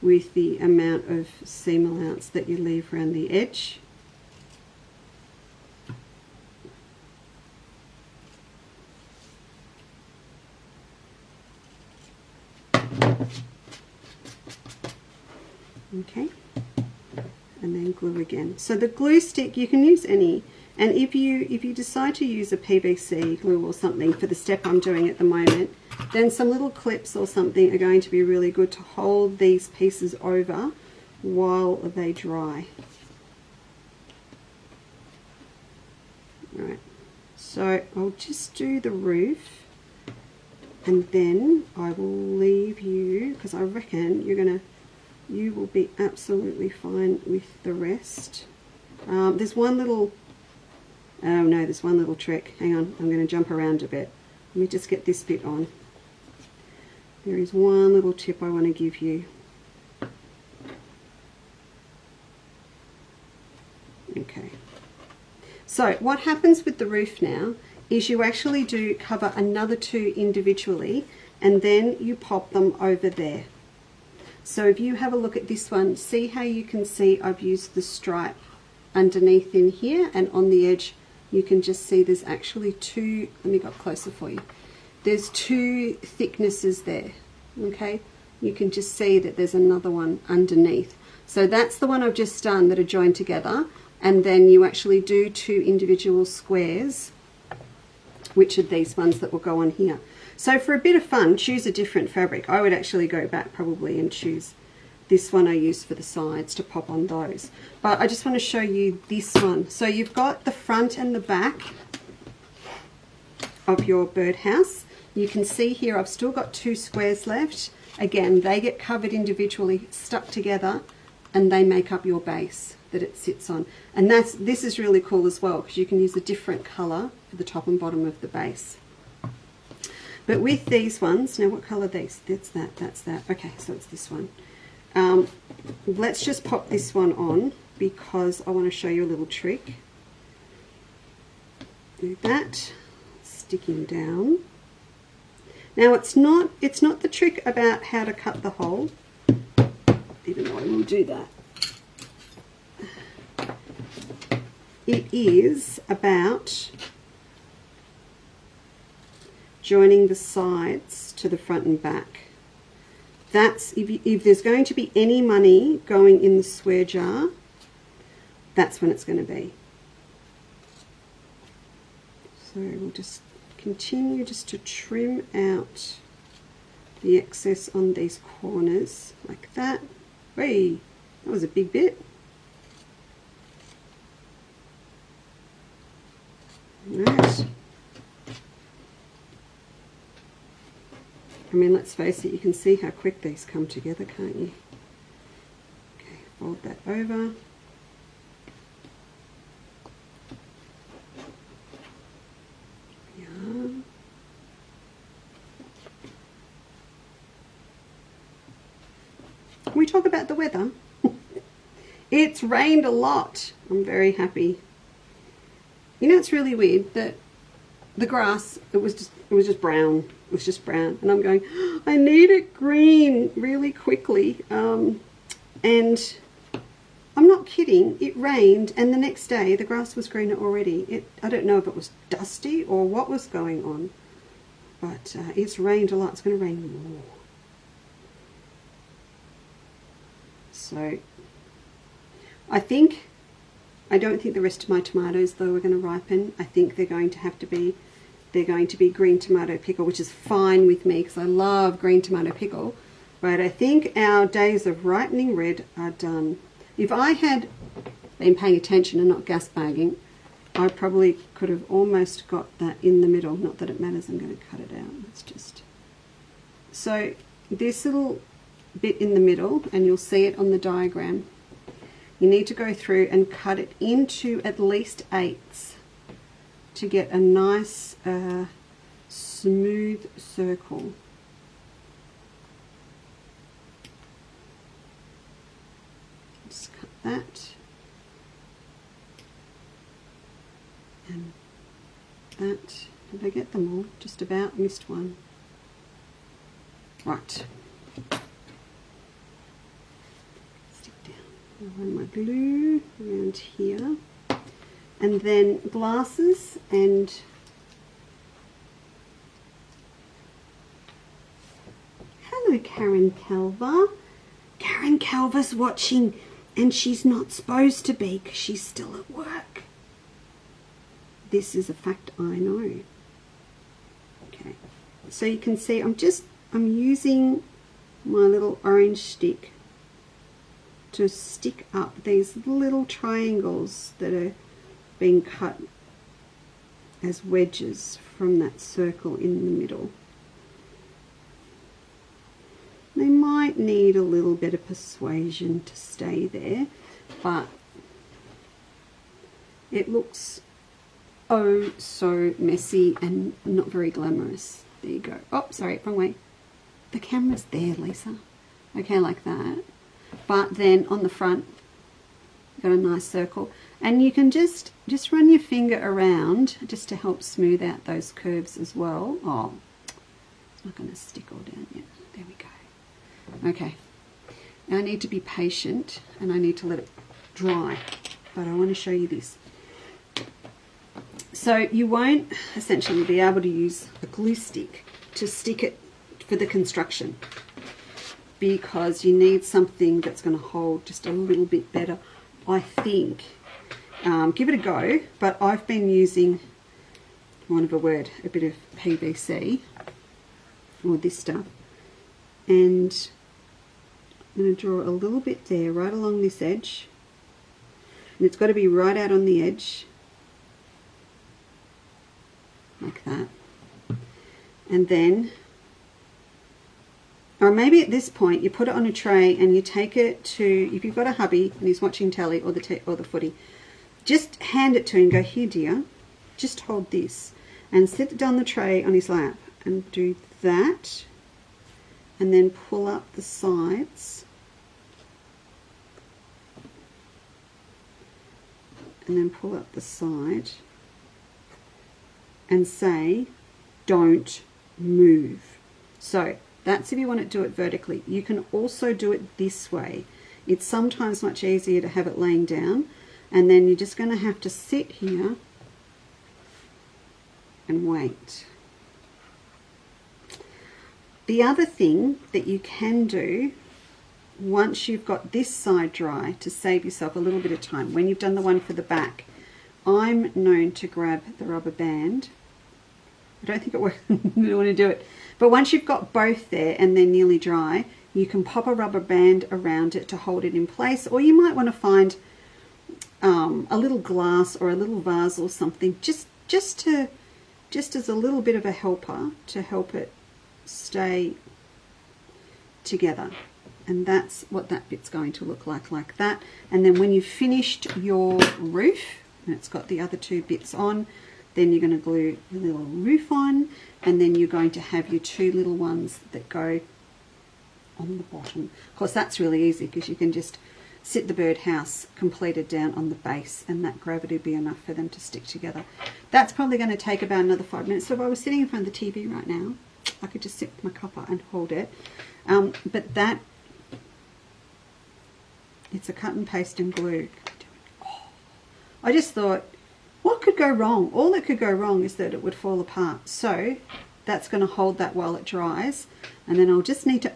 with the amount of seam allowance that you leave around the edge. Okay. And then glue again. So the glue stick, you can use any, and if you decide to use a PVC glue or something for the step I'm doing at the moment, then some little clips or something are going to be really good to hold these pieces over while they dry. Right, so I'll just do the roof, and then I will leave you, because I reckon you will be absolutely fine with the rest. There's one little, oh no, there's one little trick. Hang on, I'm going to jump around a bit. Let me just get this bit on. There is one little tip I want to give you. Okay. So what happens with the roof now is you actually do cover another 2 individually, and then you pop them over there. So if you have a look at this one, see how you can see I've used the stripe underneath in here, and on the edge you can just see there's actually 2, let me go up closer for you. There's 2 thicknesses there, okay? You can just see that there's another one underneath. So that's the one I've just done that are joined together, and then you actually do 2 individual squares, which are these ones that will go on here. So for a bit of fun, choose a different fabric. I would actually go back probably and choose this one I used for the sides to pop on those. But I just want to show you this one. So you've got the front and the back of your birdhouse. You can see here I've still got 2 squares left. Again, they get covered individually, stuck together, and they make up your base that it sits on. And this is really cool as well, because you can use a different colour for the top and bottom of the base. But with these ones, now what colour are these? That's that. Okay, so it's this one. Let's just pop this one on, because I want to show you a little trick. Do that, sticking down. Now it's not the trick about how to cut the hole, even though I will do that. It is about joining the sides to the front and back. That's if there's going to be any money going in the swear jar, that's when it's going to be. So we'll just continue just to trim out the excess on these corners like that. Hey, that was a big bit. Right. I mean, let's face it, you can see how quick these come together, can't you? Okay, fold that over. Yeah. Can we talk about the weather? It's rained a lot. I'm very happy. You know, it's really weird that the grass, it was just brown. It was just brown. And I'm going, I need it green really quickly. And I'm not kidding. It rained, and the next day the grass was greener already. I don't know if it was dusty or what was going on, but it's rained a lot. It's going to rain more. So I don't think the rest of my tomatoes though are going to ripen. I think they're going to be green tomato pickle, which is fine with me because I love green tomato pickle. But I think our days of ripening red are done. If I had been paying attention and not gas bagging, I probably could have almost got that in the middle. Not that it matters, I'm going to cut it out. It's just... So this little bit in the middle, and you'll see it on the diagram, you need to go through and cut it into at least 8ths to get a nice smooth circle. Just cut that and that. Did I get them all? Just about, missed one. Right. Stick down. I'll run my glue around here. And then glasses and hello Karen Calver. Karen Calver's watching and she's not supposed to be because she's still at work. This is a fact I know. Okay, so you can see I'm using my little orange stick to stick up these little triangles that are being cut as wedges from that circle in the middle. They might need a little bit of persuasion to stay there, but it looks oh so messy and not very glamorous. There you go. Oh, sorry, wrong way. The camera's there, Leesa. Okay, like that. But then on the front, got a nice circle. And you can just run your finger around just to help smooth out those curves as well. Oh, it's not going to stick all down yet. There we go. Okay. Now I need to be patient and I need to let it dry. But I want to show you this. So you won't essentially be able to use a glue stick to stick it for the construction because you need something that's going to hold just a little bit better, I think. Give it a go, but I've been using, want of a word, a bit of PVC or this stuff, and I'm going to draw a little bit there right along this edge, and it's got to be right out on the edge like that. And then, or maybe at this point you put it on a tray and you take it to, if you've got a hubby and he's watching telly or the footy, just hand it to him and go, here dear, just hold this, and sit it down the tray on his lap and do that, and then pull up the sides, and then pull up the side and say, don't move. So that's if you want to do it vertically. You can also do it this way. It's sometimes much easier to have it laying down, and then you're just going to have to sit here and wait. The other thing that you can do once you've got this side dry, to save yourself a little bit of time, when you've done the one for the back, I'm known to grab the rubber band. I don't think it works. I don't want to do it. But once you've got both there and they're nearly dry, you can pop a rubber band around it to hold it in place, or you might want to find a little glass or a little vase or something, just as a little bit of a helper to help it stay together. And that's what that bit's going to look like that. And then when you've finished your roof, and it's got the other two bits on, then you're going to glue the little roof on, and then you're going to have your two little ones that go on the bottom. Of course, that's really easy because you can just sit the birdhouse completed down on the base, and that gravity will be enough for them to stick together. That's probably going to take about another 5 minutes. So if I was sitting in front of the TV right now, I could just sit with my cuppa and hold it. But that, it's a cut and paste and glue. I just thought, what could go wrong? All that could go wrong is that it would fall apart. So that's going to hold that while it dries, and then I'll just need to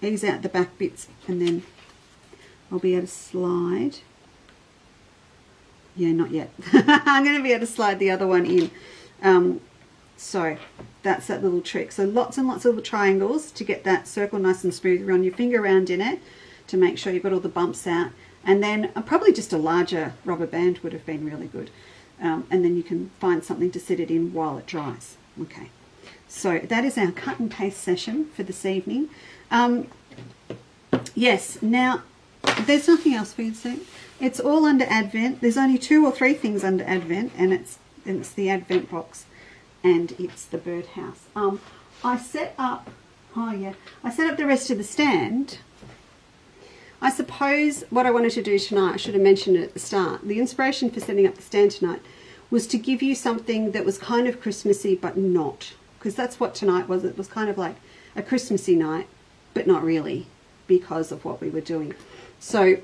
ease out the back bits and then I'll be able to slide. Yeah, not yet. I'm going to be able to slide the other one in. So that's that little trick. So lots and lots of little triangles to get that circle nice and smooth. Run your finger around in it to make sure you've got all the bumps out. And then probably just a larger rubber band would have been really good. And then you can find something to set it in while it dries. Okay, so that is our cut and paste session for this evening. Yes, now there's nothing else for you to see. It's all under Advent. There's only 2 or 3 things under Advent, and it's the Advent box and it's the birdhouse. I set up the rest of the stand. I suppose what I wanted to do tonight, I should have mentioned it at the start, the inspiration for setting up the stand tonight was to give you something that was kind of Christmassy but not, because that's what tonight was. It was kind of like a Christmassy night, but not really, because of what we were doing. So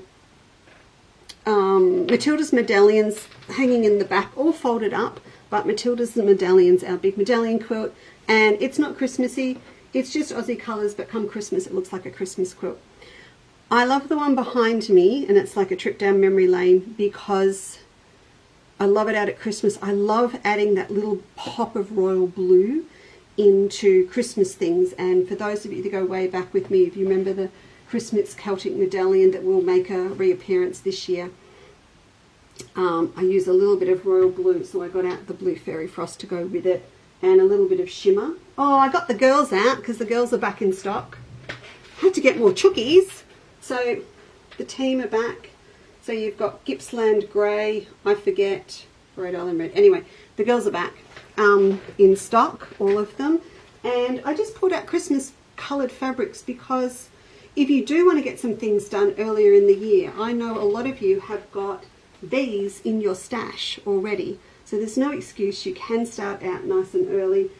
Matilda's medallions hanging in the back, all folded up, but Matilda's medallions, our big medallion quilt, and it's not Christmassy, it's just Aussie colours, but come Christmas it looks like a Christmas quilt. I love the one behind me, and it's like a trip down memory lane because I love it out at Christmas. I love adding that little pop of royal blue into Christmas things, and for those of you that go way back with me, if you remember the Christmas Celtic medallion that will make a reappearance this year, I use a little bit of royal blue, so I got out the blue fairy frost to go with it, and a little bit of shimmer. Oh, I got the girls out because the girls are back in stock. Had to get more chookies. So the team are back. So you've got Gippsland Grey, I forget, Rhode Island Red. Anyway, the girls are back in stock, all of them. And I just pulled out Christmas coloured fabrics because if you do want to get some things done earlier in the year, I know a lot of you have got these in your stash already. So there's no excuse. You can start out nice and early.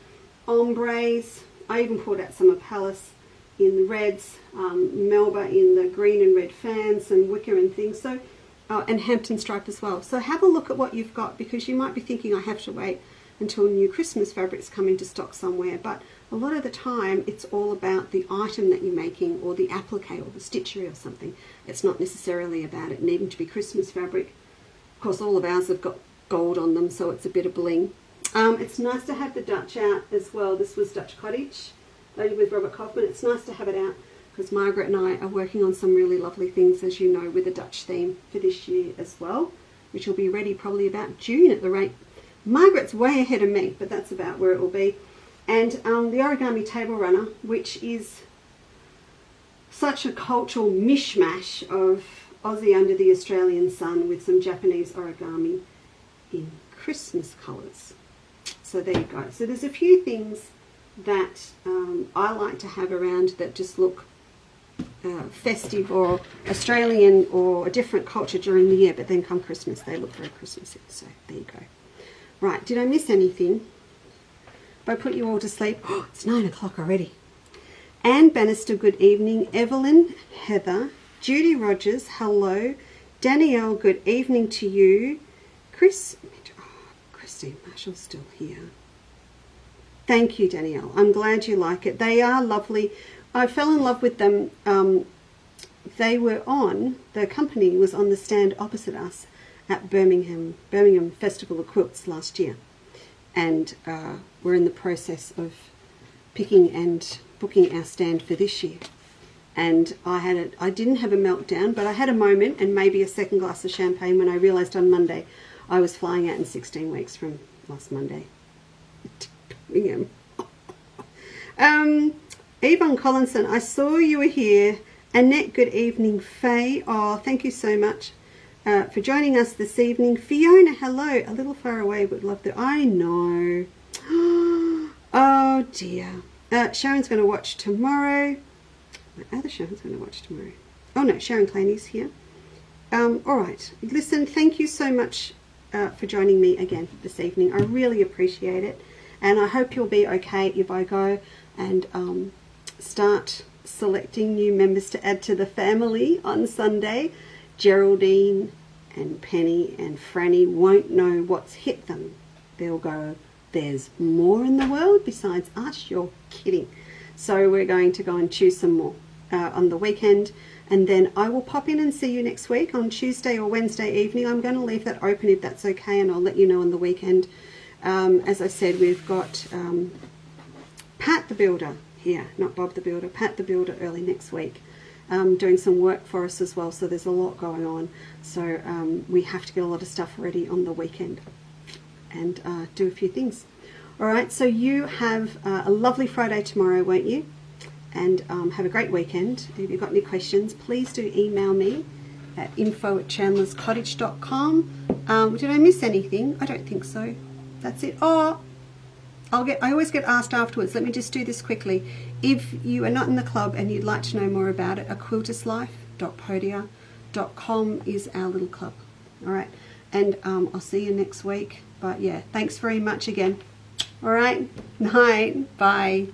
Ombres. I even pulled out some of Palace in the reds, Melba in the green and red fans, and wicker and things. So, and Hampton stripe as well. So have a look at what you've got, because you might be thinking I have to wait until new Christmas fabrics come into stock somewhere. But a lot of the time it's all about the item that you're making, or the applique, or the stitchery or something. It's not necessarily about it needing to be Christmas fabric. Of course, all of ours have got gold on them, so it's a bit of bling. It's nice to have the Dutch out as well. This was Dutch Cottage, loaded with Robert Kaufman. It's nice to have it out because Margaret and I are working on some really lovely things, as you know, with a Dutch theme for this year as well, which will be ready probably about June at the rate. Margaret's way ahead of me, but that's about where it will be. And the Origami Table Runner, which is such a cultural mishmash of Aussie under the Australian sun with some Japanese origami in Christmas colours. So there you go. So there's a few things that I like to have around that just look festive or Australian or a different culture during the year, but then come Christmas they look very Christmassy. So there you go. Right, did I miss anything? If I put you all to sleep, oh, it's 9 o'clock already. Anne Bannister, good evening. Evelyn, Heather, Judy Rogers, hello. Danielle, good evening to you. Christine Marshall's still here. Thank you, Danielle. I'm glad you like it. They are lovely. I fell in love with them. They were on, the company was on the stand opposite us at Birmingham Festival of Quilts last year. And we're in the process of picking and booking our stand for this year. And I didn't have a meltdown, but I had a moment and maybe a second glass of champagne when I realised on Monday I was flying out in 16 weeks from last Monday. Birmingham. Yvonne Collinson, I saw you were here. Annette, good evening. Faye, oh, thank you so much for joining us this evening. Fiona, hello. A little far away, but love that. I know. Oh dear. Sharon's going to watch tomorrow. My other Sharon's going to watch tomorrow. Oh no, Sharon Claney's here. All right. Listen, thank you so much for joining me again this evening. I really appreciate it. And I hope you'll be okay if I go and start selecting new members to add to the family on Sunday. Geraldine and Penny and Franny won't know what's hit them. They'll go, there's more in the world besides us? You're kidding. So we're going to go and choose some more on the weekend, and then I will pop in and see you next week on Tuesday or Wednesday evening. I'm going to leave that open if that's okay, and I'll let you know on the weekend. As I said, we've got Pat the Builder here, not Bob the Builder, Pat the Builder early next week, doing some work for us as well, so there's a lot going on. So we have to get a lot of stuff ready on the weekend and do a few things. All right, so you have a lovely Friday tomorrow, won't you? And have a great weekend. If you've got any questions, please do email me at info@chandlerscottage.com. Did I miss anything? I don't think so. That's it. Oh, I always get asked afterwards. Let me just do this quickly. If you are not in the club and you'd like to know more about it, aquiltuslife.podia.com is our little club. All right, and I'll see you next week. But yeah, thanks very much again. All right, night, bye.